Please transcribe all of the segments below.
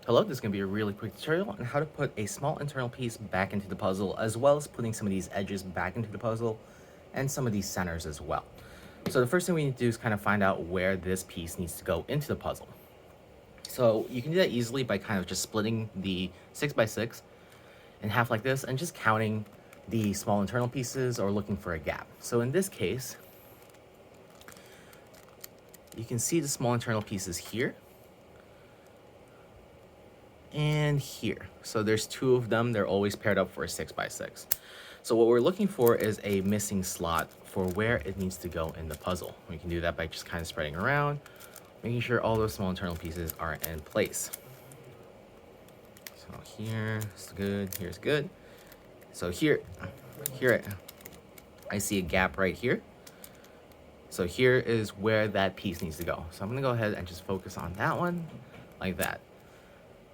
Hello, this is going to be a really quick tutorial on how to put a small internal piece back into the puzzle, as well as putting some of these edges back into the puzzle and some of these centers as well. So the first thing we need to do is kind of find out where this piece needs to go into the puzzle. So you can do that easily by kind of just splitting the 6x6 in half like this and just counting the small internal pieces or looking for a gap. So in this case, you can see the small internal pieces here and here. So there's two of them. They're always paired up for a 6x6. So what we're looking for is a missing slot for where it needs to go in the puzzle. We can do that by just kind of spreading around, making sure all those small internal pieces are in place. So here's good, here's good. So here I see a gap right here. So here is where that piece needs to go. So I'm gonna go ahead and just focus on that one like that.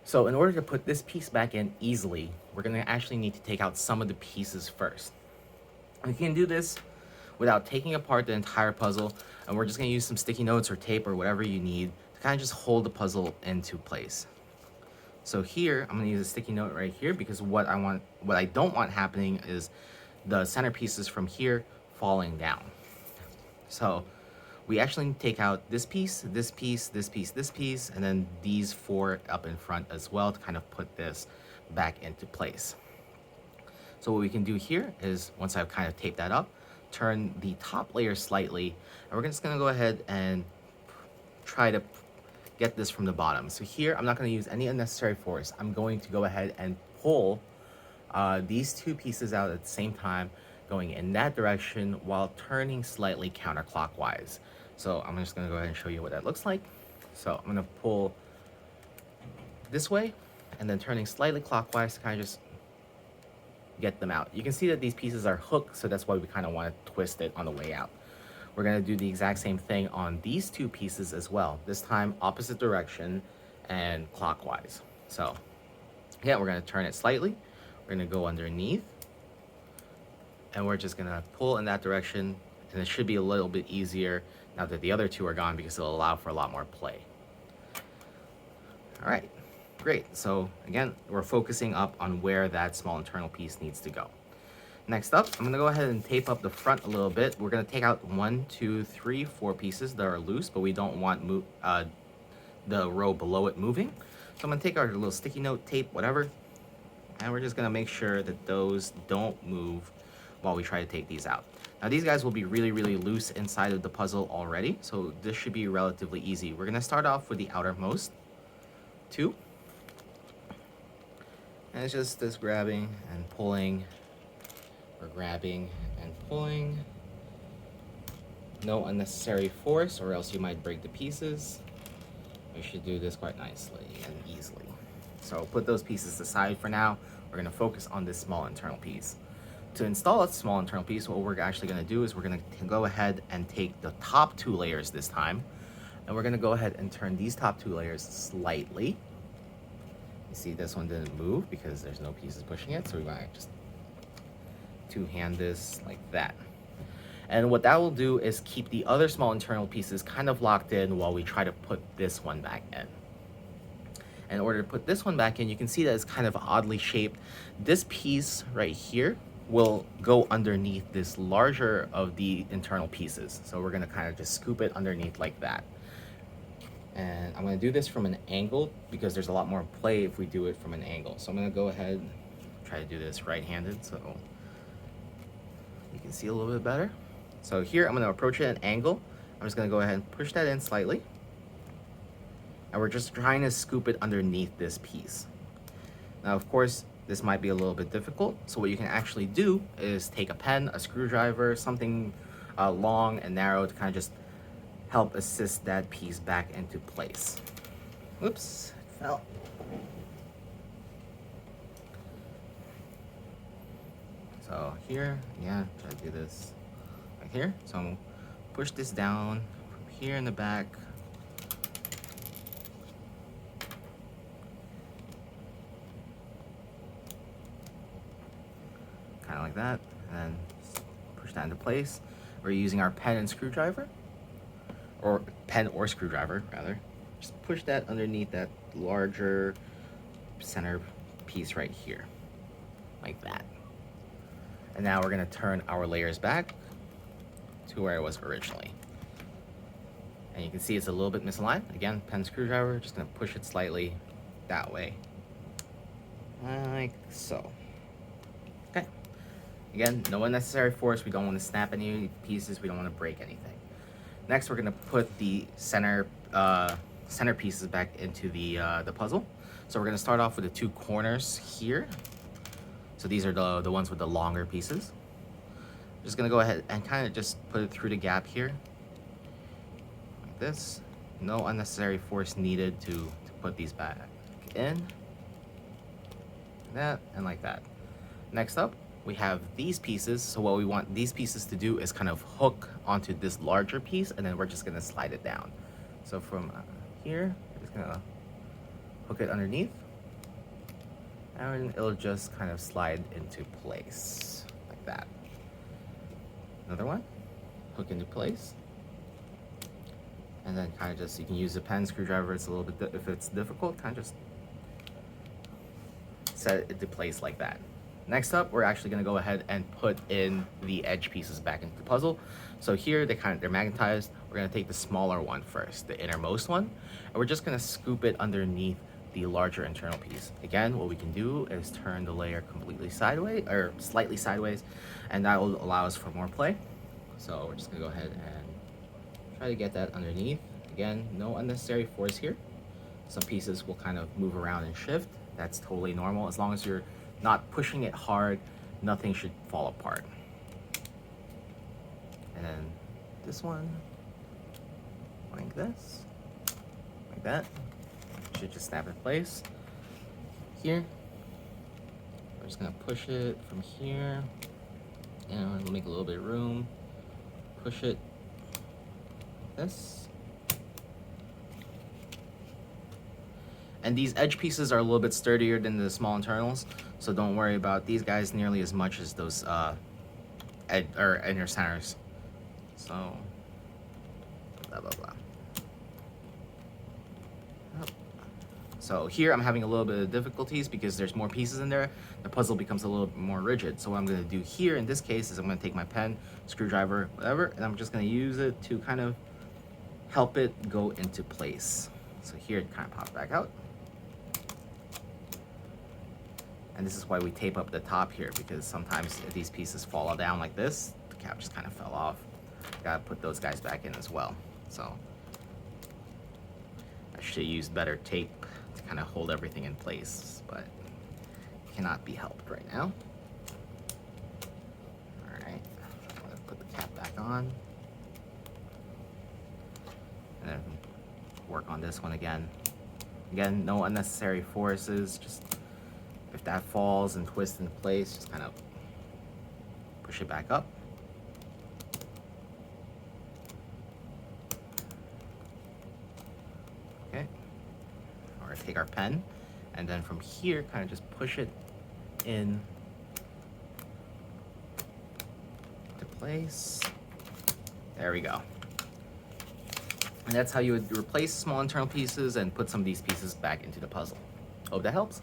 So in order to put this piece back in easily, we're gonna actually need to take out some of the pieces first. You can do this without taking apart the entire puzzle, and we're just gonna use some sticky notes or tape or whatever you need to kind of just hold the puzzle into place. So here, I'm gonna use a sticky note right here because what I don't want happening is the centerpieces from here falling down. So we actually need to take out this piece, this piece, this piece, this piece, and then these four up in front as well to kind of put this back into place. So what we can do here is, once I've kind of taped that up, turn the top layer slightly, and we're just gonna go ahead and try to get this from the bottom. So here, I'm not gonna use any unnecessary force. I'm going to go ahead and pull these two pieces out at the same time, going in that direction while turning slightly counterclockwise. So I'm just gonna go ahead and show you what that looks like. So I'm gonna pull this way and then turning slightly clockwise to kind of just get them out. You can see that these pieces are hooked, so that's why we kind of want to twist it on the way out. We're gonna do the exact same thing on these two pieces as well, this time opposite direction and clockwise. So again, we're gonna turn it slightly. We're gonna go underneath and we're just gonna pull in that direction, and it should be a little bit easier now that the other two are gone because it'll allow for a lot more play. All right, great. So again, we're focusing up on where that small internal piece needs to go. Next up, I'm gonna go ahead and tape up the front a little bit. We're gonna take out 1, 2, 3, 4 pieces that are loose, but we don't want the row below it moving. So I'm gonna take our little sticky note, tape, whatever, and we're just gonna make sure that those don't move while we try to take these out. Now these guys will be really, really loose inside of the puzzle already, so this should be relatively easy. We're gonna start off with the outermost two. And it's just this grabbing and pulling, or grabbing and pulling. No unnecessary force or else you might break the pieces. We should do this quite nicely and easily. So put those pieces aside for now. We're gonna focus on this small internal piece. To install a small internal piece, what we're actually gonna do is we're gonna go ahead and take the top two layers this time, and we're gonna go ahead and turn these top two layers slightly. You see this one didn't move because there's no pieces pushing it, so we might just two-hand this like that. And what that will do is keep the other small internal pieces kind of locked in while we try to put this one back in. In order to put this one back in, you can see that it's kind of oddly shaped. This piece right here will go underneath this larger of the internal pieces. So we're gonna kind of just scoop it underneath like that. And I'm gonna do this from an angle because there's a lot more play if we do it from an angle. So I'm gonna go ahead, try to do this right-handed so you can see a little bit better. So here I'm gonna approach it at an angle. I'm just gonna go ahead and push that in slightly. And we're just trying to scoop it underneath this piece. Now, of course, this might be a little bit difficult. So what you can actually do is take a pen, a screwdriver, something long and narrow to kind of just help assist that piece back into place. Whoops, it fell. So here, yeah, try to do this right here. So I'm gonna push this down from here in the back. Kind of like that, and then push that into place. We're using our pen and screwdriver, or pen or screwdriver rather. Just push that underneath that larger center piece right here, like that. And now we're gonna turn our layers back to where it was originally. And you can see it's a little bit misaligned. Again, pen screwdriver, just gonna push it slightly that way. Like so. Okay. Again, no unnecessary force. We don't want to snap any pieces. We don't want to break anything. Next, we're gonna put the center pieces back into the puzzle. So we're gonna start off with the two corners here. So these are the ones with the longer pieces. I'm just gonna go ahead and kind of just put it through the gap here, like this. No unnecessary force needed to put these back in. Like that and like that. Next up, we have these pieces. So what we want these pieces to do is kind of hook onto this larger piece, and then we're just gonna slide it down. So from here, we're just gonna hook it underneath, and it'll just kind of slide into place like that. Another one, hook into place, and then kind of just, you can use a pen screwdriver. It's a little bit, if it's difficult, kind of just set it into place like that. Next up, we're actually gonna go ahead and put in the edge pieces back into the puzzle. So here they're magnetized. We're gonna take the smaller one first, the innermost one, and we're just gonna scoop it underneath the larger internal piece. Again, what we can do is turn the layer completely sideways, or slightly sideways, and that will allow us for more play. So we're just gonna go ahead and try to get that underneath. Again, no unnecessary force here. Some pieces will kind of move around and shift. That's totally normal. As long as you're not pushing it hard, nothing should fall apart. And then this one, like this, like that. Should just snap in place. Here, we're just gonna push it from here, and we'll make a little bit of room. Push it, like this. And these edge pieces are a little bit sturdier than the small internals, so don't worry about these guys nearly as much as those inner centers. So, blah, blah, blah. So here I'm having a little bit of difficulties because there's more pieces in there. The puzzle becomes a little bit more rigid. So what I'm gonna do here in this case is I'm gonna take my pen, screwdriver, whatever, and I'm just gonna use it to kind of help it go into place. So here it kind of pops back out. And this is why we tape up the top here, because sometimes if these pieces fall down like this, the cap just kind of fell off. Gotta put those guys back in as well. So I should use better tape to kind of hold everything in place, but cannot be helped right now. All right, I'm gonna put the cap back on. And then work on this one again. Again, no unnecessary forces, just if that falls and twists into place, just kind of push it back up. Okay, or take our pen, and then from here, kind of just push it in to place. There we go. And that's how you would replace small internal pieces and put some of these pieces back into the puzzle. Hope that helps.